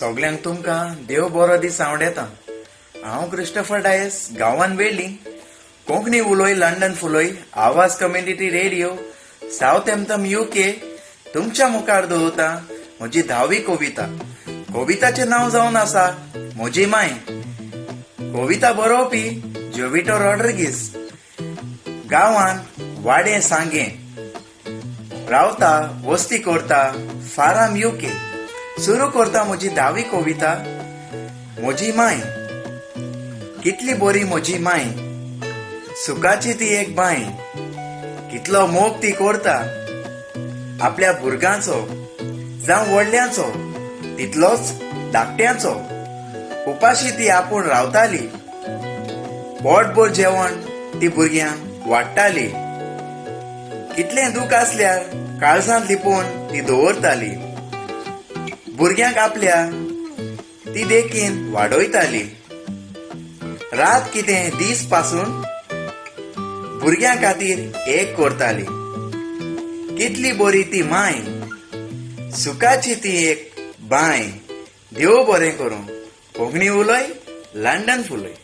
सगल्यांक तुमकां देव बरो दीस आवडेता। हांव क्रिस्टोफर डायस गांवान वेली कोंकणी उलोय लंडन फुलोय आवाज कम्युनिटी रेडिओ साउथ एम्पथम यूके तुमच्या मुखार दवरता म्हजी 10वी कविता। कविताचें नांव जावन आसा म्हजी माय। कविता बरोवपी जोविटो रॉड्रिगीस। गांवान वाडे सांगे रावता वस्ती करता फाराम यूके। सुरू करता म्हजी 10वी कविता। म्हजी माय कितली बरी म्हजी माय, सुखाची ती एक बाय। कितलो मोग ती करता आपल्या भुरग्यांचो जावं व्हडल्यांचो, तितलोच धाकट्यांचो। उपाशी ती आपूण रावताली, पोटभर जेवण ती भुरग्यांक वाडटाली। कितलें दूख आसल्यार काळजांत लिपोवन ती दवरताली। भुरग्यांक आपल्या ती देखीन वाडयताली। रात कितें दीस पासून भुरग्यां खातीर एक करताली। कितली बरी ती माय, सुखाची ती एक बाय। देव बरें करूं। कोंकणी उलोय लंडन फुलोय।